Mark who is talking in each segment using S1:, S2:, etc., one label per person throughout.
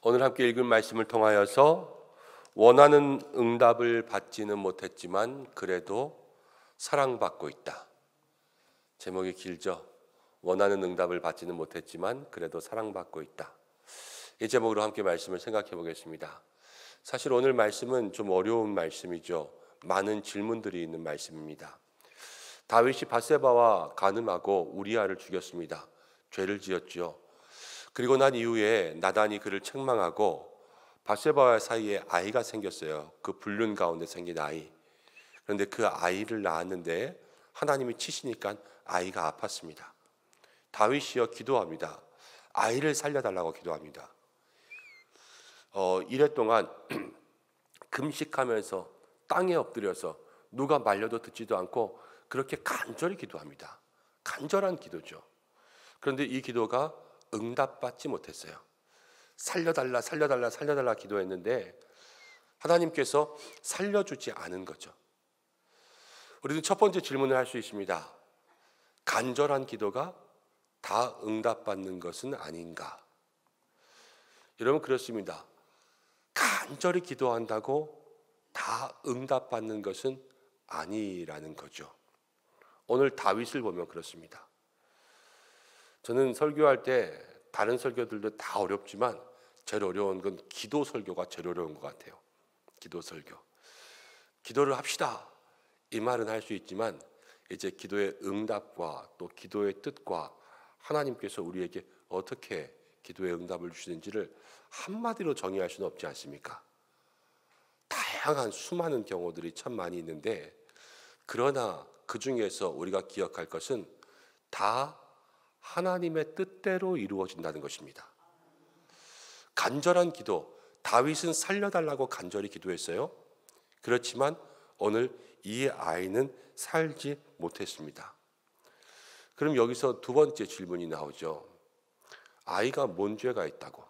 S1: 오늘 함께 읽은 말씀을 통하여서 원하는 응답을 받지는 못했지만 그래도 사랑받고 있다. 제목이 길죠? 원하는 응답을 받지는 못했지만 그래도 사랑받고 있다. 이 제목으로 함께 말씀을 생각해 보겠습니다. 사실 오늘 말씀은 좀 어려운 말씀이죠. 많은 질문들이 있는 말씀입니다. 다윗이 밧세바와 간음하고 우리아를 죽였습니다. 죄를 지었죠. 그리고 난 이후에 나단이 그를 책망하고 밧세바와 사이에 아이가 생겼어요. 그 불륜 가운데 생긴 아이. 그런데 그 아이를 낳았는데 하나님이 치시니까 아이가 아팠습니다. 다윗이요 기도합니다. 아이를 살려달라고 기도합니다. 이래 동안 금식하면서 땅에 엎드려서 누가 말려도 듣지도 않고 그렇게 간절히 기도합니다. 간절한 기도죠. 그런데 이 기도가 응답받지 못했어요. 살려달라 살려달라 살려달라 기도했는데 하나님께서 살려주지 않은 거죠. 우리는 첫 번째 질문을 할 수 있습니다. 간절한 기도가 다 응답받는 것은 아닌가? 여러분 그렇습니다. 간절히 기도한다고 다 응답받는 것은 아니라는 거죠. 오늘 다윗을 보면 그렇습니다. 저는 설교할 때 다른 설교들도 다 어렵지만 제일 어려운 건 기도 설교가 제일 어려운 것 같아요. 기도 설교. 기도를 합시다. 이 말은 할 수 있지만 이제 기도의 응답과 또 기도의 뜻과 하나님께서 우리에게 어떻게 기도의 응답을 주시는지를 한마디로 정의할 수는 없지 않습니까? 다양한 수많은 경우들이 참 많이 있는데 그러나 그 중에서 우리가 기억할 것은 다 하나님의 뜻대로 이루어진다는 것입니다. 간절한 기도, 다윗은 살려달라고 간절히 기도했어요. 그렇지만 오늘 이 아이는 살지 못했습니다. 그럼 여기서 두 번째 질문이 나오죠. 아이가 뭔 죄가 있다고?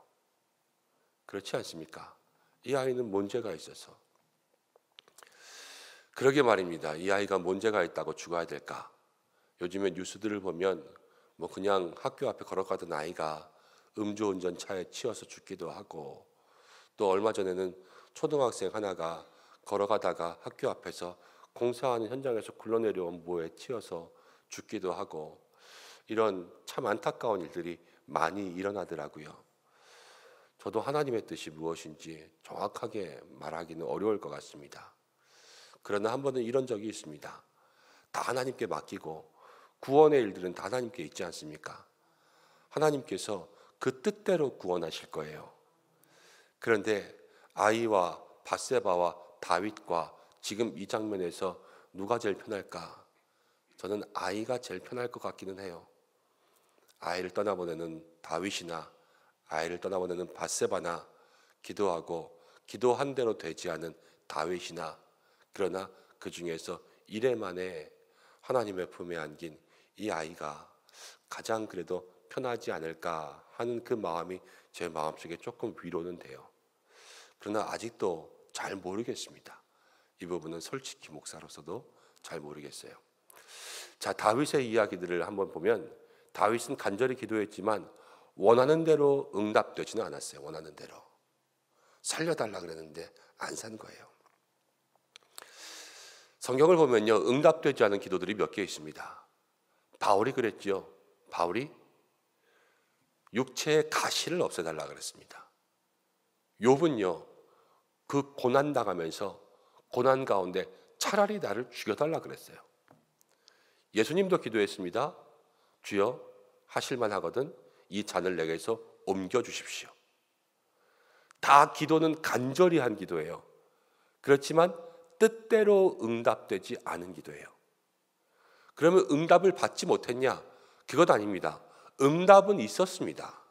S1: 그렇지 않습니까? 이 아이는 뭔 죄가 있어서? 그러게 말입니다. 이 아이가 뭔 죄가 있다고 죽어야 될까? 요즘에 뉴스들을 보면 뭐 그냥 학교 앞에 걸어가던 아이가 음주운전 차에 치여서 죽기도 하고 또 얼마 전에는 초등학생 하나가 걸어가다가 학교 앞에서 공사하는 현장에서 굴러내려온 모에 치여서 죽기도 하고 이런 참 안타까운 일들이 많이 일어나더라고요. 저도 하나님의 뜻이 무엇인지 정확하게 말하기는 어려울 것 같습니다. 그러나 한 번은 이런 적이 있습니다. 다 하나님께 맡기고 구원의 일들은 다 하나님께 있지 않습니까? 하나님께서 그 뜻대로 구원하실 거예요. 그런데 아이와 밧세바와 다윗과 지금 이 장면에서 누가 제일 편할까? 저는 아이가 제일 편할 것 같기는 해요. 아이를 떠나보내는 다윗이나 아이를 떠나보내는 밧세바나 기도하고 기도한 대로 되지 않은 다윗이나 그러나 그 중에서 이래만에 하나님의 품에 안긴 이 아이가 가장 그래도 편하지 않을까 하는 그 마음이 제 마음속에 조금 위로는 돼요. 그러나 아직도 잘 모르겠습니다. 이 부분은 솔직히 목사로서도 잘 모르겠어요. 자, 다윗의 이야기들을 한번 보면 다윗은 간절히 기도했지만 원하는 대로 응답되지는 않았어요. 원하는 대로. 살려달라 그랬는데 안 산 거예요. 성경을 보면요. 응답되지 않은 기도들이 몇 개 있습니다. 바울이 그랬죠. 바울이 육체의 가시를 없애달라 그랬습니다. 욥은요. 그 고난 당하면서 고난 가운데 차라리 나를 죽여달라 그랬어요. 예수님도 기도했습니다. 주여 하실만 하거든 이 잔을 내게서 옮겨주십시오. 다 기도는 간절히 한 기도예요. 그렇지만 뜻대로 응답되지 않은 기도예요. 그러면 응답을 받지 못했냐? 그건 아닙니다. 응답은 있었습니다.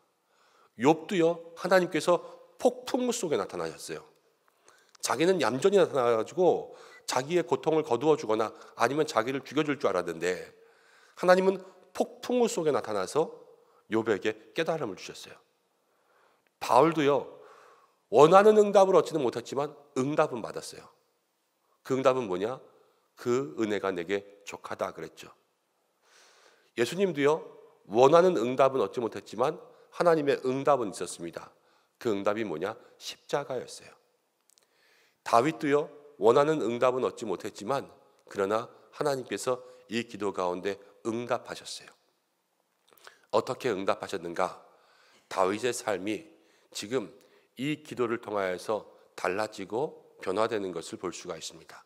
S1: 욥도요. 하나님께서 폭풍 속에 나타나셨어요. 자기는 얌전히 나타나가지고 자기의 고통을 거두어 주거나 아니면 자기를 죽여줄 줄 알았는데 하나님은 폭풍 속에 나타나서 욥에게 깨달음을 주셨어요. 바울도요. 원하는 응답을 얻지는 못했지만 응답은 받았어요. 그 응답은 뭐냐? 그 은혜가 내게 족하다 그랬죠. 예수님도요. 원하는 응답은 얻지 못했지만 하나님의 응답은 있었습니다. 그 응답이 뭐냐? 십자가였어요. 다윗도요, 원하는 응답은 얻지 못했지만 그러나 하나님께서 이 기도 가운데 응답하셨어요. 어떻게 응답하셨는가? 다윗의 삶이 지금 이 기도를 통하여서 달라지고 변화되는 것을 볼 수가 있습니다.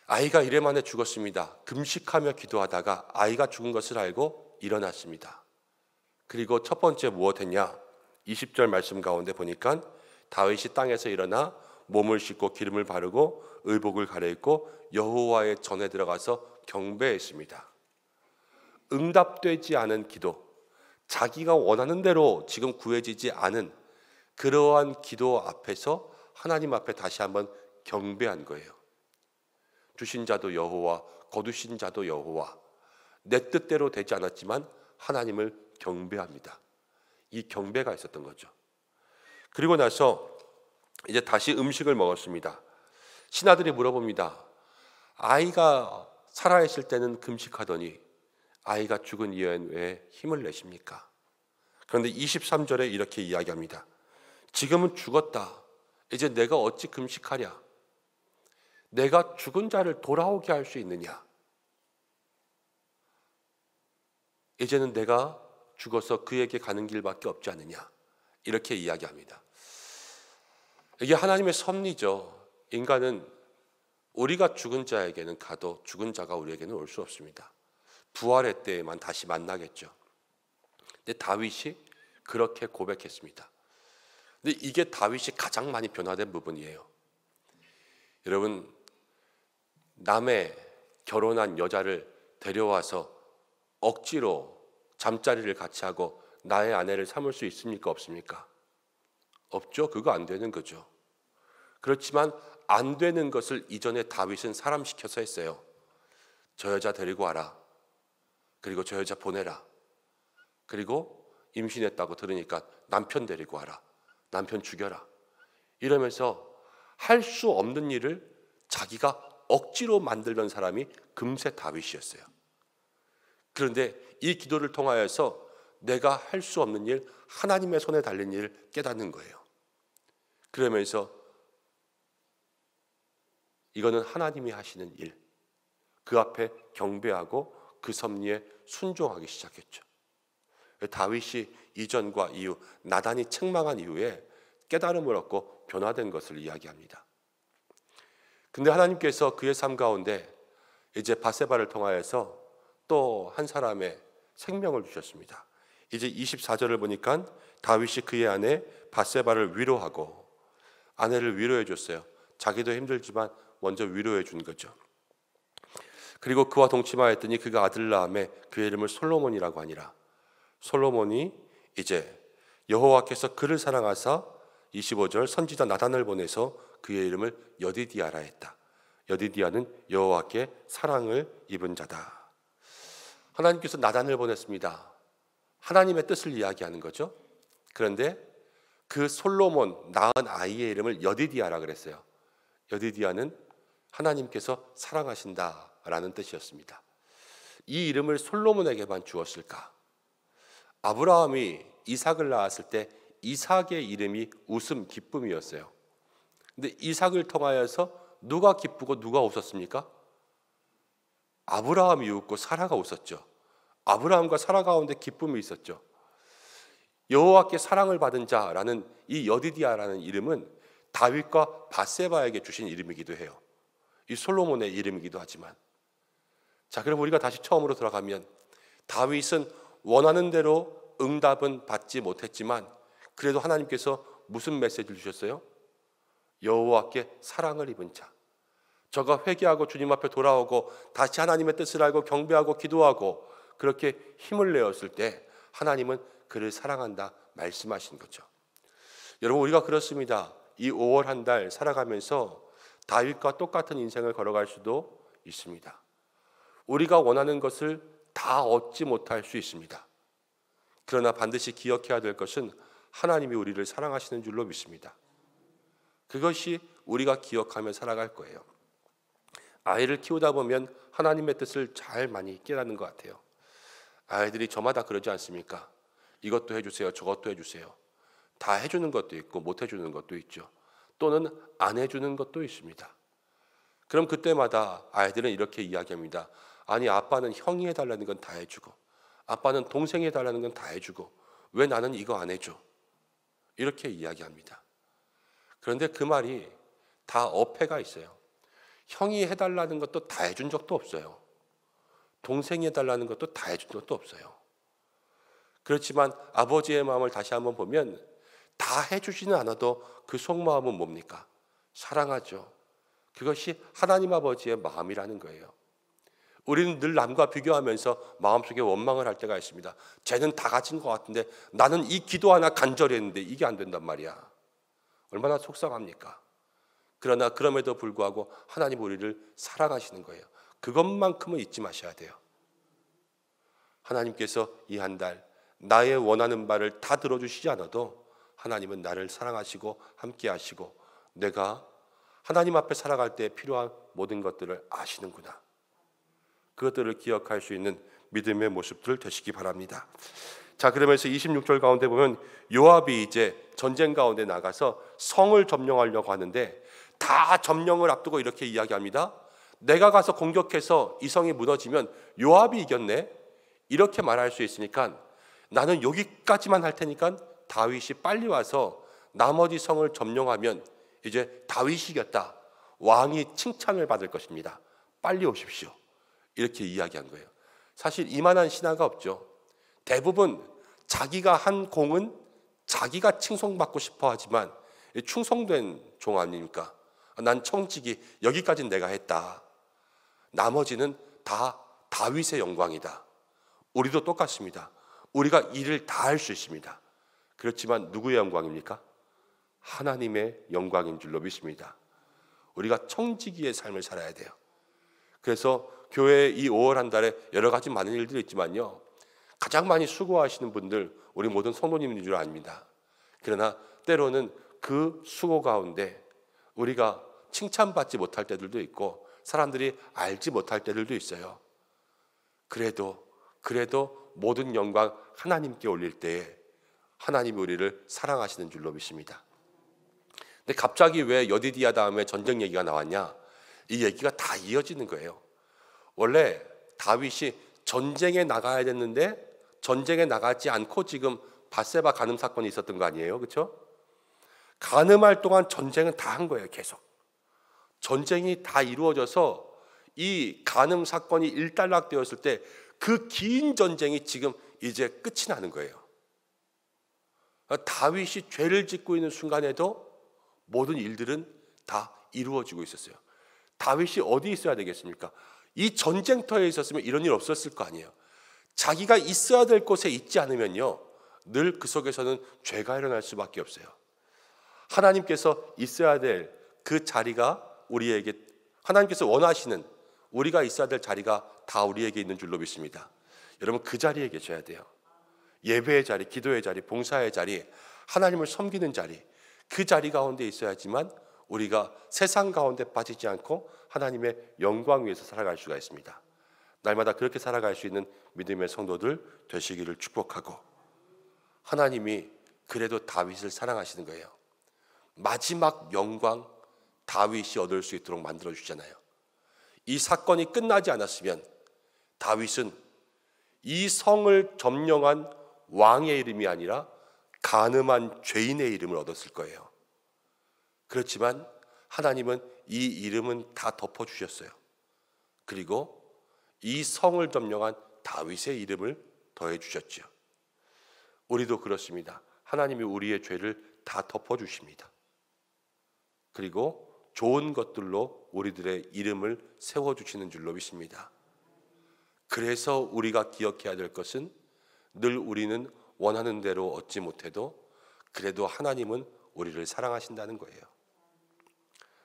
S1: 아이가 이래 만에 죽었습니다. 금식하며 기도하다가 아이가 죽은 것을 알고 일어났습니다. 그리고 첫 번째 무엇했냐? 20절 말씀 가운데 보니까 다윗이 땅에서 일어나 몸을 씻고 기름을 바르고 의복을 갈아입고 여호와의 전에 들어가서 경배했습니다. 응답되지 않은 기도, 자기가 원하는 대로 지금 구해지지 않은 그러한 기도 앞에서 하나님 앞에 다시 한번 경배한 거예요. 주신 자도 여호와, 거두신 자도 여호와. 내 뜻대로 되지 않았지만 하나님을 경배합니다. 이 경배가 있었던 거죠. 그리고 나서 이제 다시 음식을 먹었습니다. 신하들이 물어봅니다. 아이가 살아있을 때는 금식하더니 아이가 죽은 이후엔 왜 힘을 내십니까? 그런데 23절에 이렇게 이야기합니다. 지금은 죽었다. 이제 내가 어찌 금식하랴? 내가 죽은 자를 돌아오게 할 수 있느냐? 이제는 내가 죽어서 그에게 가는 길밖에 없지 않느냐? 이렇게 이야기합니다. 이게 하나님의 섭리죠. 인간은 우리가 죽은 자에게는 가도 죽은 자가 우리에게는 올 수 없습니다. 부활의 때에만 다시 만나겠죠. 근데 다윗이 그렇게 고백했습니다. 근데 이게 다윗이 가장 많이 변화된 부분이에요. 여러분, 남의 결혼한 여자를 데려와서 억지로 잠자리를 같이 하고 나의 아내를 삼을 수 있습니까? 없습니까? 없죠. 그거 안 되는 거죠. 그렇지만 안 되는 것을 이전에 다윗은 사람 시켜서 했어요. 저 여자 데리고 와라. 그리고 저 여자 보내라. 그리고 임신했다고 들으니까 남편 데리고 와라. 남편 죽여라. 이러면서 할 수 없는 일을 자기가 억지로 만들던 사람이 금세 다윗이었어요. 그런데 이 기도를 통하여서 내가 할 수 없는 일, 하나님의 손에 달린 일을 깨닫는 거예요. 그러면서 이거는 하나님이 하시는 일, 그 앞에 경배하고 그 섭리에 순종하기 시작했죠. 다윗이 이전과 이후, 나단이 책망한 이후에 깨달음을 얻고 변화된 것을 이야기합니다. 근데 하나님께서 그의 삶 가운데 이제 밧세바를 통하여서 또 한 사람의 생명을 주셨습니다. 이제 24절을 보니까 다윗이 그의 아내 밧세바를 위로하고, 아내를 위로해 줬어요. 자기도 힘들지만 먼저 위로해 준 거죠. 그리고 그와 동침하였더니 그가 아들을 낳음에 그의 이름을 솔로몬이라고 하니라. 솔로몬이 이제 여호와께서 그를 사랑하사 25절 선지자 나단을 보내서 그의 이름을 여디디아라 했다. 여디디아는 여호와께 사랑을 입은 자다. 하나님께서 나단을 보냈습니다. 하나님의 뜻을 이야기하는 거죠. 그런데 그 솔로몬 낳은 아이의 이름을 여디디아라 그랬어요. 여디디아는 하나님께서 사랑하신다라는 뜻이었습니다. 이 이름을 솔로몬에게만 주었을까? 아브라함이 이삭을 낳았을 때 이삭의 이름이 웃음, 기쁨이었어요. 근데 이삭을 통하여서 누가 기쁘고 누가 웃었습니까? 아브라함이 웃고 사라가 웃었죠. 아브라함과 사라 가운데 기쁨이 있었죠. 여호와께 사랑을 받은 자라는 이 여디디아라는 이름은 다윗과 밧세바에게 주신 이름이기도 해요. 이 솔로몬의 이름이기도 하지만, 자, 그럼 우리가 다시 처음으로 돌아가면 다윗은 원하는 대로 응답은 받지 못했지만 그래도 하나님께서 무슨 메시지를 주셨어요? 여호와께 사랑을 입은 자, 저가 회개하고 주님 앞에 돌아오고 다시 하나님의 뜻을 알고 경배하고 기도하고 그렇게 힘을 내었을 때 하나님은 그를 사랑한다 말씀하신 거죠. 여러분, 우리가 그렇습니다. 이 5월 한 달 살아가면서 다윗과 똑같은 인생을 걸어갈 수도 있습니다. 우리가 원하는 것을 다 얻지 못할 수 있습니다. 그러나 반드시 기억해야 될 것은 하나님이 우리를 사랑하시는 줄로 믿습니다. 그것이 우리가 기억하며 살아갈 거예요. 아이를 키우다 보면 하나님의 뜻을 잘 많이 깨닫는 것 같아요. 아이들이 저마다 그러지 않습니까? 이것도 해주세요, 저것도 해주세요. 다 해주는 것도 있고 못 해주는 것도 있죠. 또는 안 해주는 것도 있습니다. 그럼 그때마다 아이들은 이렇게 이야기합니다. 아니, 아빠는 형이 해달라는 건 다 해주고 아빠는 동생이 해달라는 건 다 해주고 왜 나는 이거 안 해줘? 이렇게 이야기합니다. 그런데 그 말이 다 어폐가 있어요. 형이 해달라는 것도 다 해준 적도 없어요. 동생이 해달라는 것도 다 해준 적도 없어요. 그렇지만 아버지의 마음을 다시 한번 보면 다 해주지는 않아도 그 속마음은 뭡니까? 사랑하죠. 그것이 하나님 아버지의 마음이라는 거예요. 우리는 늘 남과 비교하면서 마음속에 원망을 할 때가 있습니다. 쟤는 다 가진 것 같은데 나는 이 기도 하나 간절히 했는데 이게 안 된단 말이야. 얼마나 속상합니까? 그러나 그럼에도 불구하고 하나님 우리를 사랑하시는 거예요. 그것만큼은 잊지 마셔야 돼요. 하나님께서 이 한 달 나의 원하는 바를 다 들어주시지 않아도 하나님은 나를 사랑하시고 함께 하시고 내가 하나님 앞에 살아갈 때 필요한 모든 것들을 아시는구나. 그것들을 기억할 수 있는 믿음의 모습들 되시기 바랍니다. 자, 그러면서 26절 가운데 보면 요압이 이제 전쟁 가운데 나가서 성을 점령하려고 하는데 다 점령을 앞두고 이렇게 이야기합니다. 내가 가서 공격해서 이 성이 무너지면 요압이 이겼네. 이렇게 말할 수 있으니까 나는 여기까지만 할 테니까 다윗이 빨리 와서 나머지 성을 점령하면 이제 다윗이 이겼다. 왕이 칭찬을 받을 것입니다. 빨리 오십시오. 이렇게 이야기한 거예요. 사실 이만한 신하가 없죠. 대부분 자기가 한 공은 자기가 칭송받고 싶어 하지만 충성된 종 아닙니까? 난 청지기 여기까지는 내가 했다. 나머지는 다 다윗의 영광이다. 우리도 똑같습니다. 우리가 일을 다 할 수 있습니다. 그렇지만 누구의 영광입니까? 하나님의 영광인 줄로 믿습니다. 우리가 청지기의 삶을 살아야 돼요. 그래서 교회 이 5월 한 달에 여러 가지 많은 일들이 있지만요, 가장 많이 수고하시는 분들 우리 모든 성도님인 줄 압니다. 그러나 때로는 그 수고 가운데 우리가 칭찬받지 못할 때들도 있고 사람들이 알지 못할 때들도 있어요. 그래도 모든 영광 하나님께 올릴 때에 하나님이 우리를 사랑하시는 줄로 믿습니다. 근데 갑자기 왜 여디디야 다음에 전쟁 얘기가 나왔냐? 이 얘기가 다 이어지는 거예요. 원래 다윗이 전쟁에 나가야 됐는데 전쟁에 나가지 않고 지금 밧세바 간음 사건이 있었던 거 아니에요? 그렇죠? 간음할 동안 전쟁은 다 한 거예요. 계속. 전쟁이 다 이루어져서 이 간음 사건이 일단락되었을 때 그 긴 전쟁이 지금 이제 끝이 나는 거예요. 다윗이 죄를 짓고 있는 순간에도 모든 일들은 다 이루어지고 있었어요. 다윗이 어디 있어야 되겠습니까? 이 전쟁터에 있었으면 이런 일 없었을 거 아니에요. 자기가 있어야 될 곳에 있지 않으면요, 늘 그 속에서는 죄가 일어날 수밖에 없어요. 하나님께서 있어야 될 그 자리가 우리에게, 하나님께서 원하시는 우리가 있어야 될 자리가 다 우리에게 있는 줄로 믿습니다. 여러분, 그 자리에 계셔야 돼요. 예배의 자리, 기도의 자리, 봉사의 자리, 하나님을 섬기는 자리, 그 자리 가운데 있어야지만 우리가 세상 가운데 빠지지 않고 하나님의 영광 위에서 살아갈 수가 있습니다. 날마다 그렇게 살아갈 수 있는 믿음의 성도들 되시기를 축복하고, 하나님이 그래도 다윗을 사랑하시는 거예요. 마지막 영광 다윗이 얻을 수 있도록 만들어주잖아요. 이 사건이 끝나지 않았으면 다윗은 이 성을 점령한 왕의 이름이 아니라 간음한 죄인의 이름을 얻었을 거예요. 그렇지만 하나님은 이 이름은 다 덮어주셨어요. 그리고 이 성을 점령한 다윗의 이름을 더해주셨죠. 우리도 그렇습니다. 하나님이 우리의 죄를 다 덮어주십니다. 그리고 좋은 것들로 우리들의 이름을 세워주시는 줄로 믿습니다. 그래서 우리가 기억해야 될 것은 늘 우리는 원하는 대로 얻지 못해도 그래도 하나님은 우리를 사랑하신다는 거예요.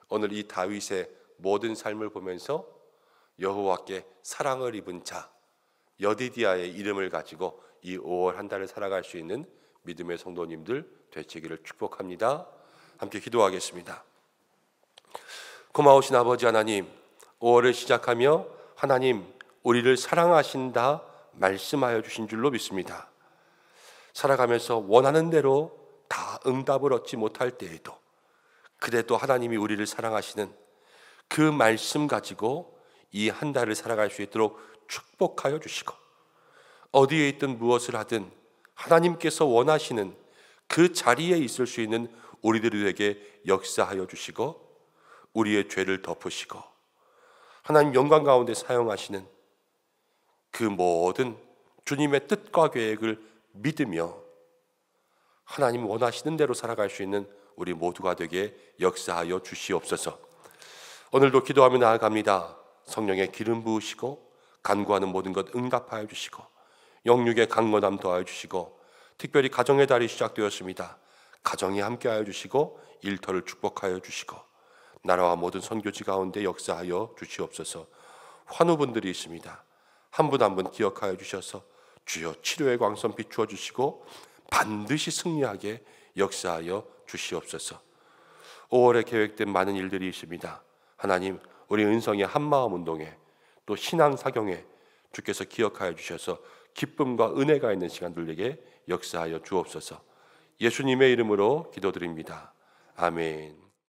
S1: 오늘 이 다윗의 모든 삶을 보면서 여호와께 사랑을 입은 자 여디디아의 이름을 가지고 이 5월 한 달을 살아갈 수 있는 믿음의 성도님들 되시기를 축복합니다. 함께 기도하겠습니다. 고마우신 아버지 하나님, 5월을 시작하며 하나님 우리를 사랑하신다 말씀하여 주신 줄로 믿습니다. 살아가면서 원하는 대로 다 응답을 얻지 못할 때에도 그래도 하나님이 우리를 사랑하시는 그 말씀 가지고 이 한 달을 살아갈 수 있도록 축복하여 주시고, 어디에 있든 무엇을 하든 하나님께서 원하시는 그 자리에 있을 수 있는 우리들에게 역사하여 주시고, 우리의 죄를 덮으시고 하나님 영광 가운데 사용하시는 그 모든 주님의 뜻과 계획을 믿으며 하나님 원하시는 대로 살아갈 수 있는 우리 모두가 되게 역사하여 주시옵소서. 오늘도 기도하며 나아갑니다. 성령의 기름 부으시고 간구하는 모든 것 응답하여 주시고 영육의 강건함 더하여 주시고, 특별히 가정의 달이 시작되었습니다. 가정이 함께하여 주시고 일터를 축복하여 주시고 나라와 모든 선교지 가운데 역사하여 주시옵소서. 환우분들이 있습니다. 한 분 한 분 기억하여 주셔서 주여 치료의 광선 비추어 주시고 반드시 승리하게 역사하여 주시옵소서. 5월에 계획된 많은 일들이 있습니다. 하나님, 우리 은성의 한마음 운동에 또 신앙 사경에 주께서 기억하여 주셔서 기쁨과 은혜가 있는 시간들에게 역사하여 주옵소서. 예수님의 이름으로 기도드립니다. 아멘.